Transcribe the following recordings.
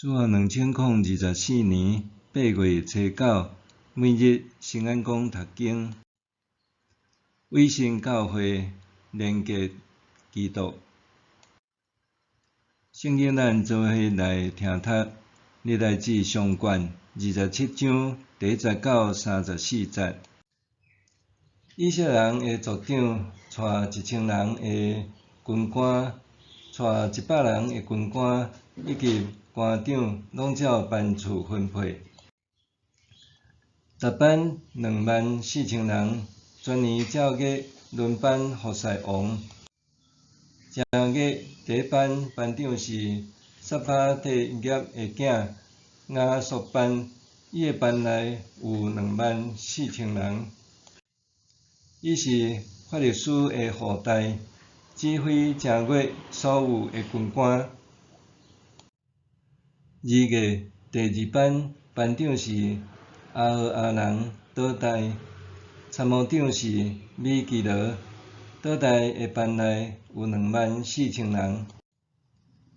主后2024年8月初9，每日圣安宫读经，委身教会连结基督。圣经咱做伙来听读，历代志上卷27章第1节到34节。以色列人的族长带1000人的军官，带100人的军官，以及官长，拢照班次分配。十班24000人，全年照月轮班服侍王。正月第一班班长是撒巴蒂业的囝亚索班，伊的班内有24000人。伊是法律师的后代，指挥正月所有的军官。2月第2班班长是阿荷阿人倒代，参谋长是米基罗，倒代的班内有24000人。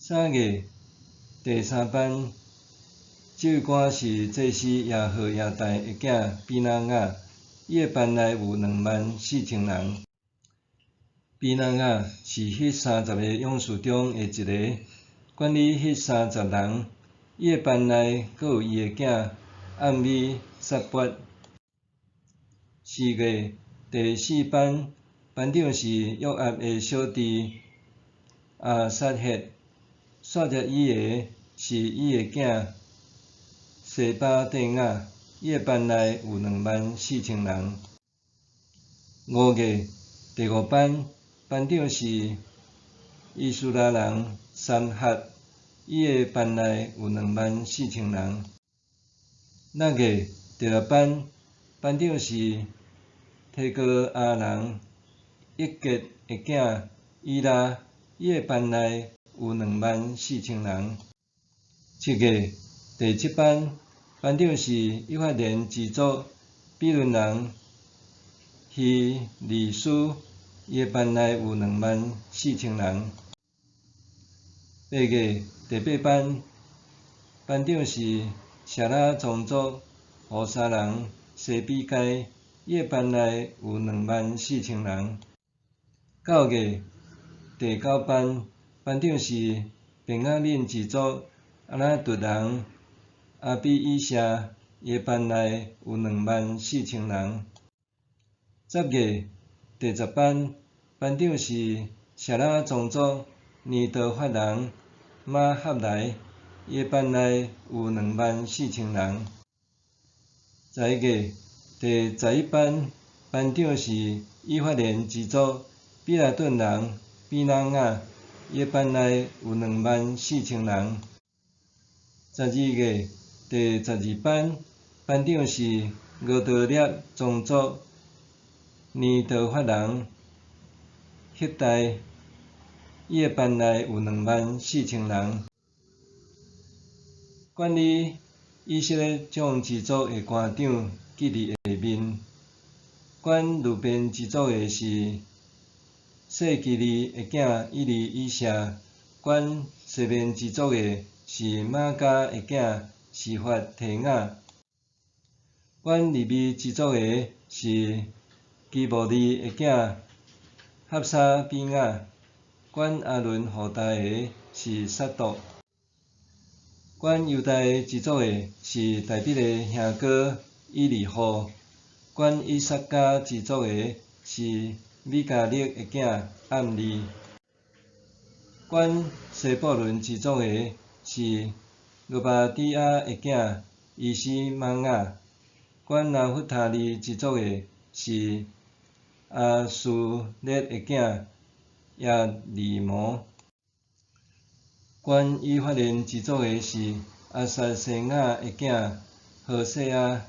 3月第3班指挥官是祭司耶何亚大的囝比拿雅，伊的班内有24000人。比拿雅是迄30个勇士中的一个，管理迄30人。伊的班内阁有伊的囝暗米撒伯。4月第4班班长是约押的小弟亚撒赫，线接伊的是伊的囝西巴蒂雅，伊的班内有24000人。5月第5班班长是以斯拉人三哈，伊的班内有24000人。6月第6班班长是提哥阿人一杰的囝伊拉，伊的班内有24000人。7月第7班班长是以法莲支族比伦人希利斯，伊的班内有24000人。8月第8班班长是舍拉宗族何沙人西比该，伊的班内有24000人。9月第9班班长是便雅悯支族阿那突人阿比以谢，伊的班内有24000人。10月第10班班长是舍拉宗族尼多法人马哈莱，伊的班内有24000人。11月第11班班长是以法莲支族比拉顿人比拿雅，伊的班内有24000人。12月第12班班长是俄德列宗族尼多法人希代，伊的班内有24000人。管理以色列众支族的官长记伫下面。管路边支族的是谢基利的囝伊利以谢，管西面支族的是马加的囝示法提雅，管利未支族的是基布利的囝哈沙比雅，管阿伦后代的是撒督，管犹大支族的是大比的兄哥以利户，管以撒迦支族的是米迦勒的囝暗利，管西布伦支族的是俄巴底亚的囝伊斯玛雅，管拿弗他利支族的是阿苏列的囝亚利摩，管以法莲支族的是阿撒西雅的囝何西阿，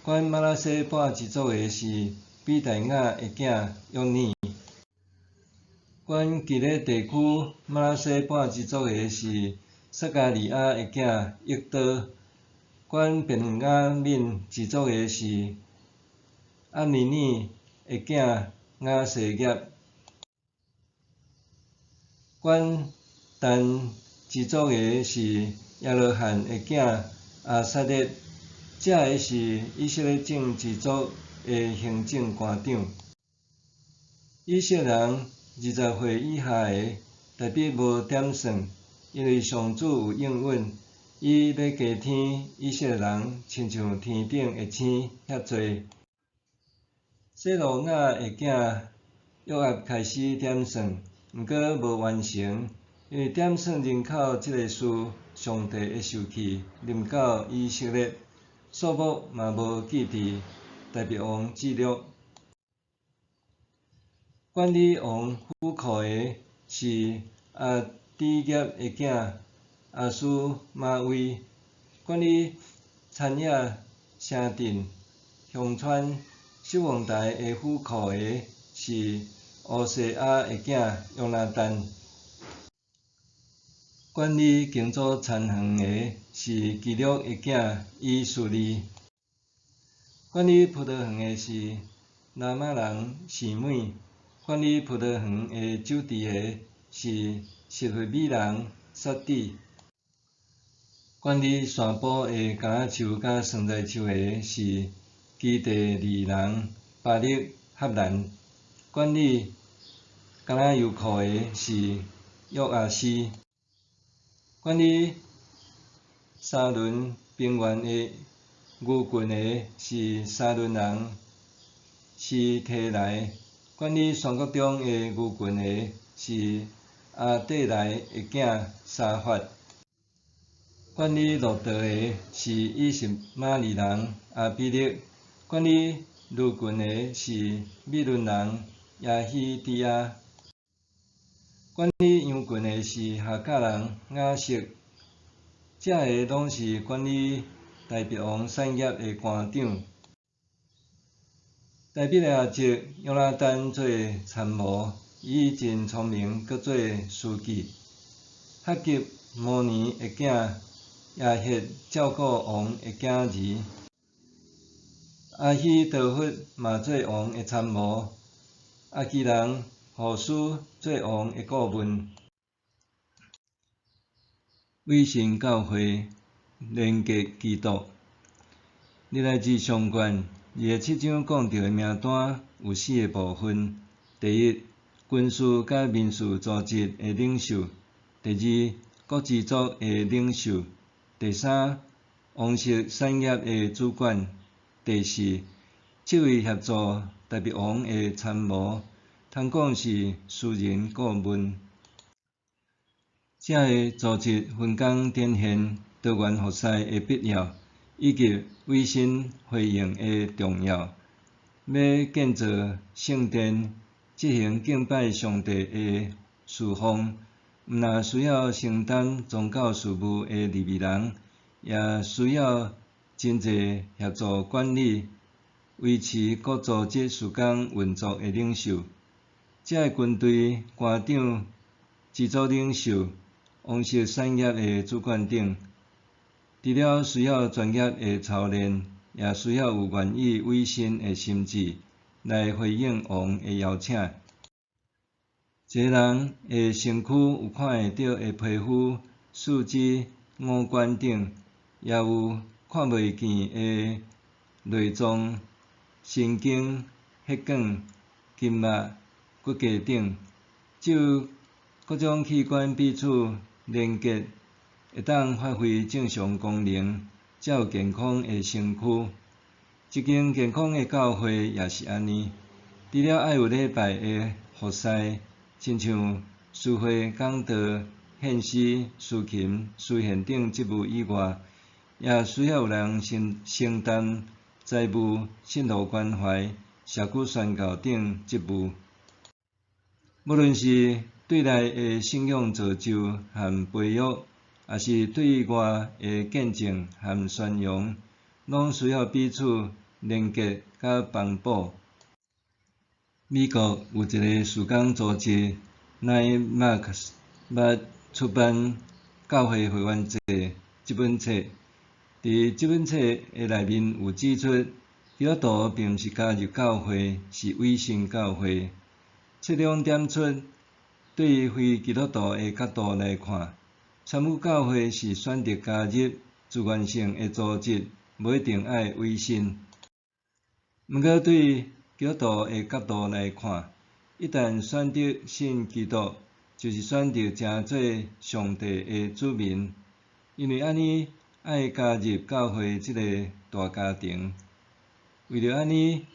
管马拉西半支族的是比大雅的囝约尼，管基列地区马拉西半支族的是撒加利亚的囝益多，管便雅悯支族的是阿米尼的囝雅西业，管但支族的是亚罗汉的囝阿撒列，这个是以色列政治组的行政官长。以色列人20岁以下的，代表无点算，因为上主有应允，伊要加添以色列人，亲像天顶的星遐济。细路亚的囝约押开始点算，毋过无完成，因为点算人口这个事，上帝会受气，临到以色列，数目嘛无记伫代表王记录。管理王府库的是阿底业的囝阿苏马威，管理产业城镇乡村守望台的府库的是乌西亚的囝约拿单，管理建筑田园的是基律的囝以斯利，管理葡萄园的是拿马人示每。管理葡萄园的酒池的是实惠美人撒底，管理山坡的橄榄树甲酸菜树的是基地利人巴力合兰，管理橄榄油库的是约阿斯，管理沙伦平原的牛群的是沙伦人是提来。管理山谷中的牛群的是阿底来的囝沙法，管理路道的是以实玛利人阿比勒，管理路群的是米伦人亚希底亚，管理羊群的是夏甲人雅色，这个拢是管理代表王产业的官长。代表亚籍约拿单做参谋，伊真聪明，搁做书记。哈吉摩尼的囝亚歇照顾王的囝儿。阿希多弗嘛做王的参谋，阿基人护斯做王的顾问。为神教会连结基督，历来志上卷。27章讲到的名单有4个部分：第一，军事甲民事组织的领袖；第二，国支族的领袖；第三，王室产业的主管；第四，7位协助代表王的参谋，通讲是私人顾问。这个组织分工展现多元服侍的必要。以及委身回应的重要。要建造圣殿，执行敬拜上帝的事奉，毋但需要承担宗教事务的利未人，也需要真济协助管理、维持各组织事工运作的领袖。这个军队官长、制作领袖、王室产业的主管等。除了需要专业的操练，也需要有愿意委身的心志，来回应王的邀请。一个人的身躯有看会到的皮肤、四肢、五官等，也有看袂见的内脏、神经、血管、筋膜、骨骼等，只有各种器官彼此连结。会当发挥正常功能，才有健康的身躯。一间健康的教会也是安尼，除了爱有礼拜的服侍，亲像诗会、讲道、献诗、司琴、司献等职务以外，也需要有人承担财务、信徒关怀、社区宣教等职务。无论是对内的信仰造就和培育，也是对外的见证和宣扬，拢需要彼此连结甲帮补。美国有一个事工组织 Nine Marks 捌出版《教会会员制》这本册。伫这本册的内面有指出，基督徒并毋是加入教会，是委身教会。册中点出，对非基督徒的角度来看，参与教会是选择加入自愿性的组织，无一定爱委身。毋过对基督徒的角度来看，一旦选择信基督，就是选择成做上帝的子民，因为安尼爱加入教会即个大家庭。为着安尼，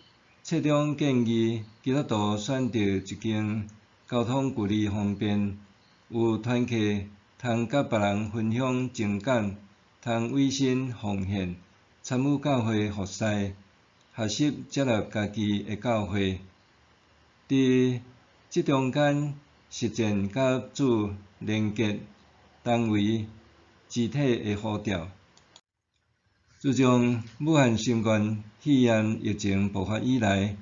册中建议基督徒选择一间交通距离方便、有团契，通甲别人分享情感，通委身奉献，参与教会服侍，学习接纳家己的教会。伫即中间实践甲主连结，当为肢体的呼召。自从武汉新冠肺炎疫情爆发以来，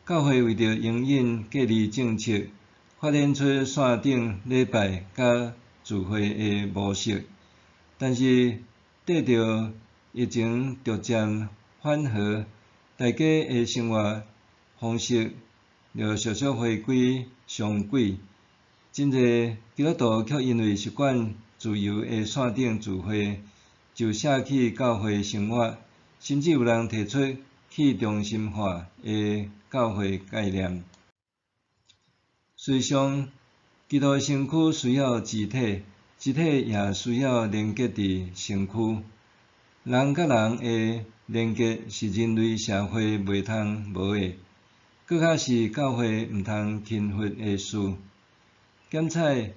教会为着营运隔离政策，发展出线顶礼拜甲聚会的模式。但是缀着疫情逐渐缓和，大家的生活方式就陆续回归常轨。真侪基督徒却因为习惯自由的线顶聚会，就舍弃教会生活，甚至有人提出去中心化的教会概念。事实上，基督的身躯需要肢体，肢体也需要连结伫身躯。人甲人的连结是人类社会袂通无的，搁较是教会毋通轻忽的事。检采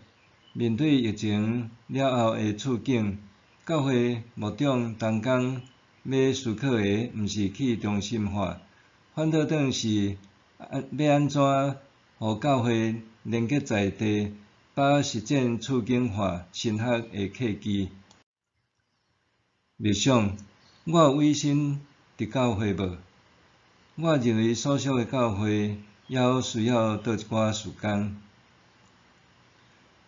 面对疫情了后的处境，教会牧长同工要思考的，毋是去中心化，反倒转是要安怎互教会连结在地，把实践处境化深刻的契机。默想，我有委身伫教会无？我认为所属的教会还需要倒一寡时间。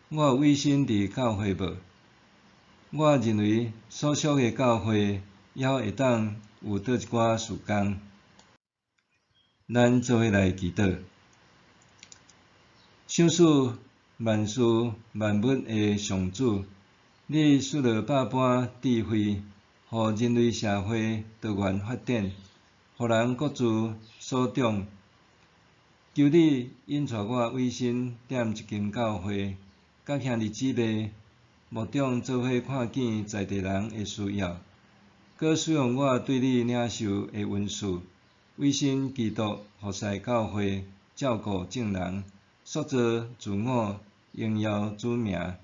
我有委身伫教会无？我认为所属的教会还会当有倒一寡时间。咱做伙来祈祷。想使万事万物的上主，你赐了百般智慧，互人类社会多元发展，互人各自所长。求你引带我委身踮一间教会，甲兄弟姊妹、牧长做伙看见在地人的需要，搁使用我对你领受的恩赐，委身基督服侍教会，照顾众人，塑造自我，荣耀主名。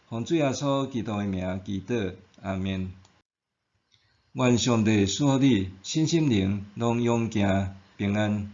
奉主耶稣基督的名祈祷，阿们。愿上帝赐予你身心灵拢勇健平安。